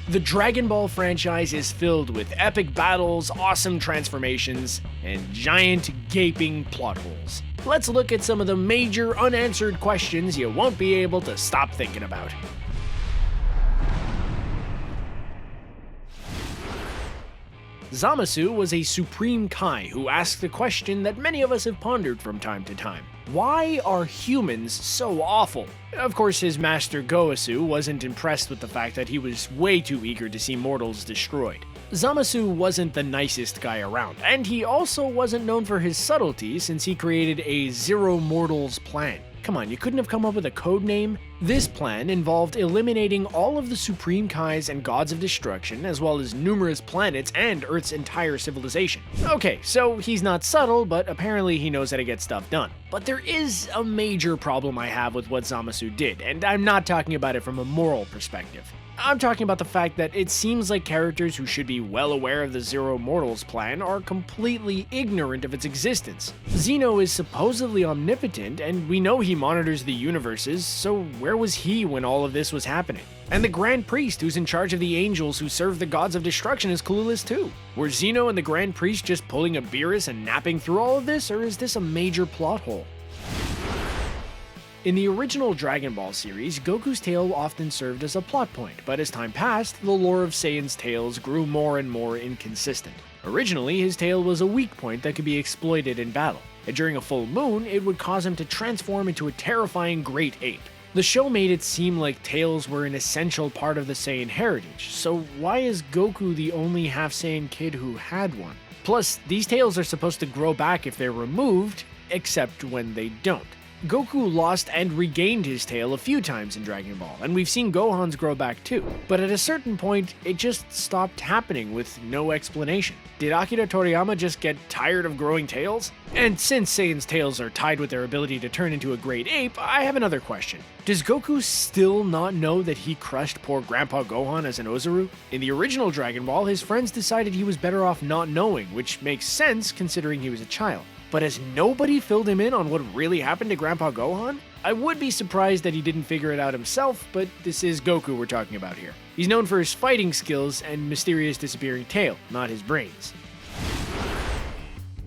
The Dragon Ball franchise is filled with epic battles, awesome transformations, and giant gaping plot holes. Let's look at some of the major unanswered questions you won't be able to stop thinking about. Zamasu was a supreme Kai who asked a question that many of us have pondered from time to time. Why are humans so awful? Of course, his master Goku wasn't impressed with the fact that he was way too eager to see mortals destroyed. Zamasu wasn't the nicest guy around, and he also wasn't known for his subtlety since he created a Zero Mortals plan. Come on, you couldn't have come up with a code name? This plan involved eliminating all of the Supreme Kais and Gods of Destruction, as well as numerous planets and Earth's entire civilization. Okay, so he's not subtle, but apparently he knows how to get stuff done. But there is a major problem I have with what Zamasu did, and I'm not talking about it from a moral perspective. I'm talking about the fact that it seems like characters who should be well aware of the Zero Mortals plan are completely ignorant of its existence. Zeno is supposedly omnipotent, and we know he monitors the universes, so where was he when all of this was happening? And the Grand Priest, who's in charge of the angels who serve the Gods of Destruction, is clueless too. Were Zeno and the Grand Priest just pulling a Beerus and napping through all of this, or is this a major plot hole? In the original Dragon Ball series, Goku's Tale often served as a plot point, but as time passed, the lore of Saiyan's tales grew more and more inconsistent. Originally, his tale was a weak point that could be exploited in battle, and during a full moon, it would cause him to transform into a terrifying Great Ape. The show made it seem like tales were an essential part of the Saiyan heritage, so why is Goku the only half-Saiyan kid who had one? Plus, these tales are supposed to grow back if they're removed, except when they don't. Goku lost and regained his tail a few times in Dragon Ball, and we've seen Gohan's grow back too. But at a certain point, it just stopped happening with no explanation. Did Akira Toriyama just get tired of growing tails? And since Saiyan's tails are tied with their ability to turn into a Great Ape, I have another question. Does Goku still not know that he crushed poor Grandpa Gohan as an Ozaru? In the original Dragon Ball, his friends decided he was better off not knowing, which makes sense considering he was a child. But has nobody filled him in on what really happened to Grandpa Gohan? I would be surprised that he didn't figure it out himself, but this is Goku we're talking about here. He's known for his fighting skills and mysterious disappearing tail, not his brains.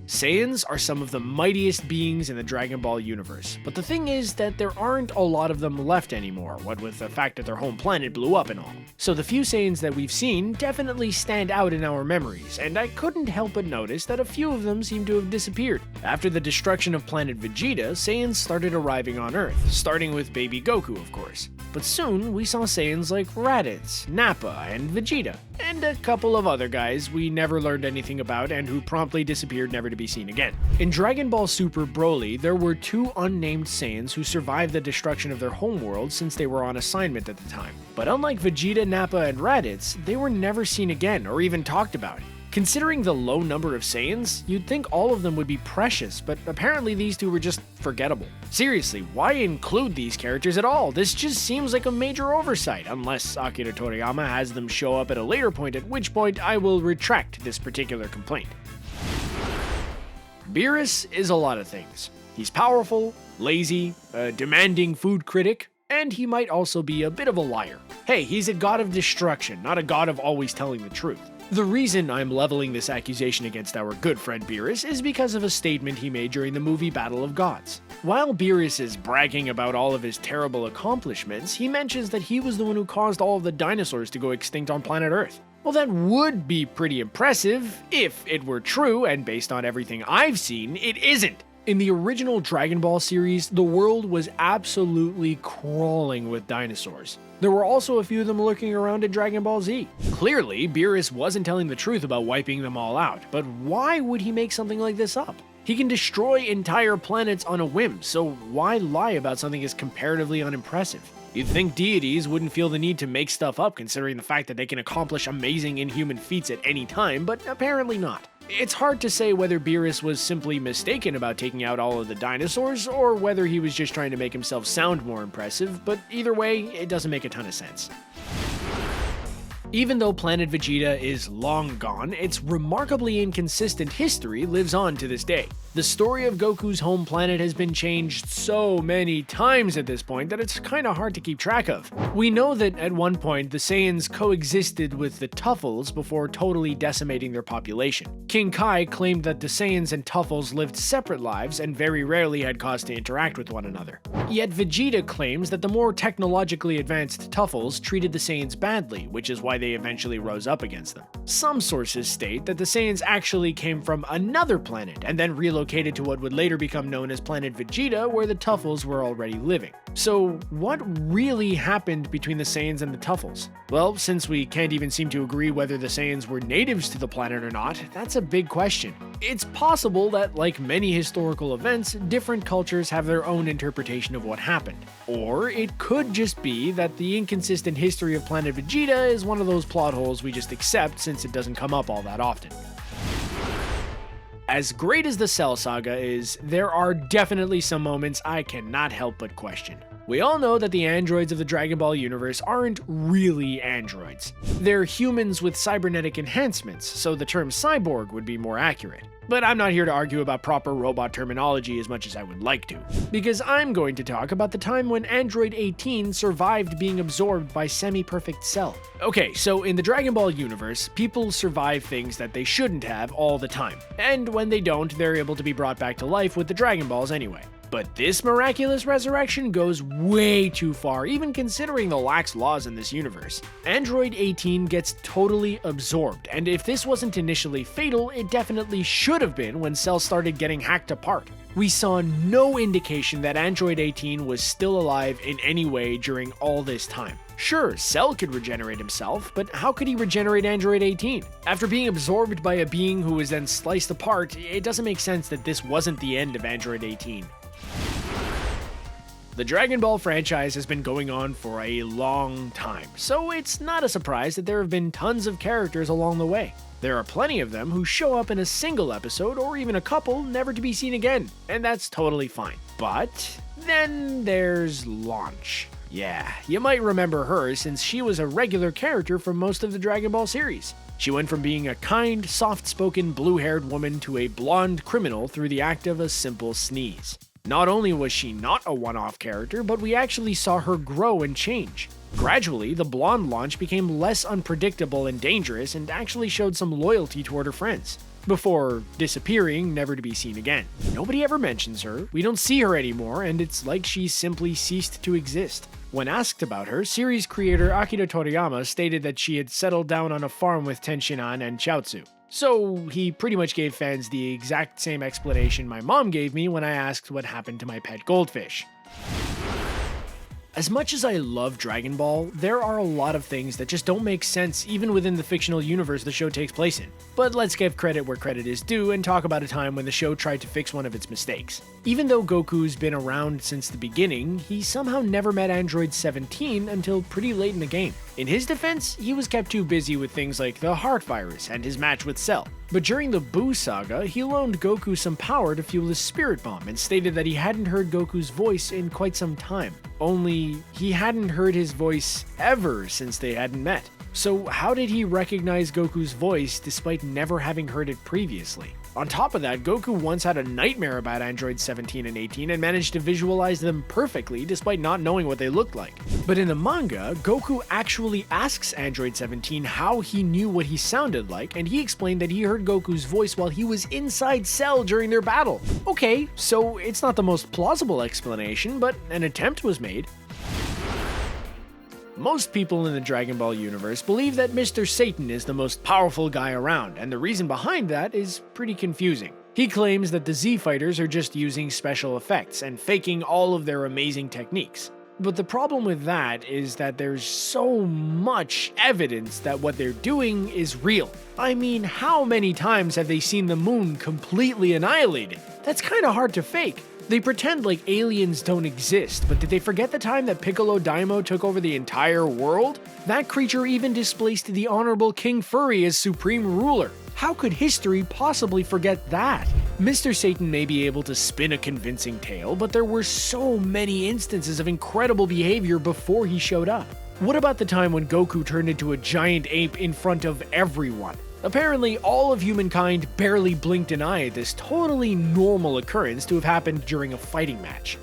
Saiyans are some of the mightiest beings in the Dragon Ball universe, but the thing is that there aren't a lot of them left anymore, what with the fact that their home planet blew up and all. So the few Saiyans that we've seen definitely stand out in our memories, and I couldn't help but notice that a few of them seem to have disappeared. After the destruction of planet Vegeta, Saiyans started arriving on Earth, starting with baby Goku of course. But soon we saw Saiyans like Raditz, Nappa, and Vegeta, and a couple of other guys we never learned anything about and who promptly disappeared never to be seen again. In Dragon Ball Super Broly, there were two unnamed Saiyans who survived the destruction of their homeworld since they were on assignment at the time. But unlike Vegeta, Nappa, and Raditz, they were never seen again or even talked about. Considering the low number of Saiyans, you'd think all of them would be precious, but apparently these two were just forgettable. Seriously, why include these characters at all? This just seems like a major oversight, unless Akira Toriyama has them show up at a later point, at which point I will retract this particular complaint. Beerus is a lot of things. He's powerful, lazy, a demanding food critic, and he might also be a bit of a liar. Hey, he's a god of destruction, not a god of always telling the truth. The reason I'm leveling this accusation against our good friend Beerus is because of a statement he made during the movie Battle of Gods. While Beerus is bragging about all of his terrible accomplishments, he mentions that he was the one who caused all of the dinosaurs to go extinct on planet Earth. Well, that would be pretty impressive if it were true, and based on everything I've seen, it isn't. In the original Dragon Ball series, the world was absolutely crawling with dinosaurs. There were also a few of them lurking around in Dragon Ball Z. Clearly, Beerus wasn't telling the truth about wiping them all out, but why would he make something like this up? He can destroy entire planets on a whim, so why lie about something as comparatively unimpressive? You'd think deities wouldn't feel the need to make stuff up considering the fact that they can accomplish amazing inhuman feats at any time, but apparently not. It's hard to say whether Beerus was simply mistaken about taking out all of the dinosaurs, or whether he was just trying to make himself sound more impressive, but either way, it doesn't make a ton of sense. Even though Planet Vegeta is long gone, its remarkably inconsistent history lives on to this day. The story of Goku's home planet has been changed so many times at this point that it's kinda hard to keep track of. We know that at one point the Saiyans coexisted with the Tuffles before totally decimating their population. King Kai claimed that the Saiyans and Tuffles lived separate lives and very rarely had cause to interact with one another. Yet Vegeta claims that the more technologically advanced Tuffles treated the Saiyans badly, which is why they eventually rose up against them. Some sources state that the Saiyans actually came from another planet and then relocated to what would later become known as Planet Vegeta, where the Tuffles were already living. So what really happened between the Saiyans and the Tuffles? Well, since we can't even seem to agree whether the Saiyans were natives to the planet or not, that's a big question. It's possible that, like many historical events, different cultures have their own interpretation of what happened. Or it could just be that the inconsistent history of Planet Vegeta is one of those plot holes we just accept since it doesn't come up all that often. As great as the Cell Saga is, there are definitely some moments I cannot help but question. We all know that the androids of the Dragon Ball universe aren't really androids. They're humans with cybernetic enhancements, so the term cyborg would be more accurate. But I'm not here to argue about proper robot terminology as much as I would like to, because I'm going to talk about the time when Android 18 survived being absorbed by semi-perfect Cell. Okay, so in the Dragon Ball universe, people survive things that they shouldn't have all the time, and when they don't, they're able to be brought back to life with the Dragon Balls anyway. But this miraculous resurrection goes way too far, even considering the lax laws in this universe. Android 18 gets totally absorbed, and if this wasn't initially fatal, it definitely should have been when Cell started getting hacked apart. We saw no indication that Android 18 was still alive in any way during all this time. Sure, Cell could regenerate himself, but how could he regenerate Android 18? After being absorbed by a being who was then sliced apart, it doesn't make sense that this wasn't the end of Android 18. The Dragon Ball franchise has been going on for a long time, so it's not a surprise that there have been tons of characters along the way. There are plenty of them who show up in a single episode or even a couple, never to be seen again, and that's totally fine. But then there's Launch. Yeah, you might remember her since she was a regular character for most of the Dragon Ball series. She went from being a kind, soft-spoken, blue-haired woman to a blonde criminal through the act of a simple sneeze. Not only was she not a one-off character, but we actually saw her grow and change. Gradually, the blonde Launch became less unpredictable and dangerous and actually showed some loyalty toward her friends, before disappearing, never to be seen again. Nobody ever mentions her, we don't see her anymore, and it's like she simply ceased to exist. When asked about her, series creator Akira Toriyama stated that she had settled down on a farm with Tenshinhan and Chaozu. So he pretty much gave fans the exact same explanation my mom gave me when I asked what happened to my pet goldfish. As much as I love Dragon Ball, there are a lot of things that just don't make sense even within the fictional universe the show takes place in. But let's give credit where credit is due and talk about a time when the show tried to fix one of its mistakes. Even though Goku's been around since the beginning, he somehow never met Android 17 until pretty late in the game. In his defense, he was kept too busy with things like the heart virus and his match with Cell. But during the Buu saga, he loaned Goku some power to fuel his spirit bomb and stated that he hadn't heard Goku's voice in quite some time. Only, he hadn't heard his voice ever since they hadn't met. So how did he recognize Goku's voice despite never having heard it previously? On top of that, Goku once had a nightmare about Androids 17 and 18 and managed to visualize them perfectly despite not knowing what they looked like. But in the manga, Goku actually asks Android 17 how he knew what he sounded like, and he explained that he heard Goku's voice while he was inside Cell during their battle. Okay, so it's not the most plausible explanation, but an attempt was made. Most people in the Dragon Ball universe believe that Mr. Satan is the most powerful guy around, and the reason behind that is pretty confusing. He claims that the Z Fighters are just using special effects and faking all of their amazing techniques. But the problem with that is that there's so much evidence that what they're doing is real. I mean, how many times have they seen the moon completely annihilated? That's kinda hard to fake. They pretend like aliens don't exist, but did they forget the time that Piccolo Daimo took over the entire world? That creature even displaced the Honorable King Furry as supreme ruler. How could history possibly forget that? Mr. Satan may be able to spin a convincing tale, but there were so many instances of incredible behavior before he showed up. What about the time when Goku turned into a giant ape in front of everyone? Apparently, all of humankind barely blinked an eye at this totally normal occurrence to have happened during a fighting match.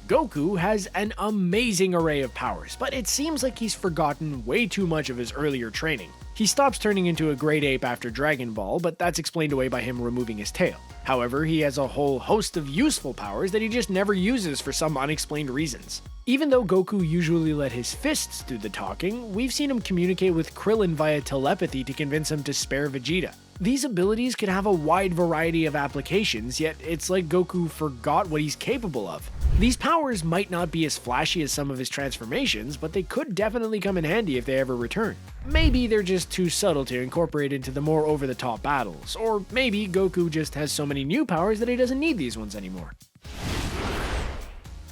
Goku has an amazing array of powers, but it seems like he's forgotten way too much of his earlier training. He stops turning into a Great Ape after Dragon Ball, but that's explained away by him removing his tail. However, he has a whole host of useful powers that he just never uses for some unexplained reasons. Even though Goku usually let his fists do the talking, we've seen him communicate with Krillin via telepathy to convince him to spare Vegeta. These abilities could have a wide variety of applications, yet it's like Goku forgot what he's capable of. These powers might not be as flashy as some of his transformations, but they could definitely come in handy if they ever return. Maybe they're just too subtle to incorporate into the more over-the-top battles, or maybe Goku just has so many new powers that he doesn't need these ones anymore.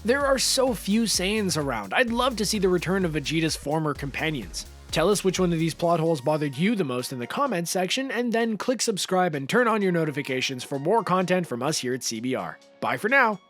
There are so few Saiyans around. I'd love to see the return of Vegeta's former companions. Tell us which one of these plot holes bothered you the most in the comments section, and then click subscribe and turn on your notifications for more content from us here at CBR. Bye for now!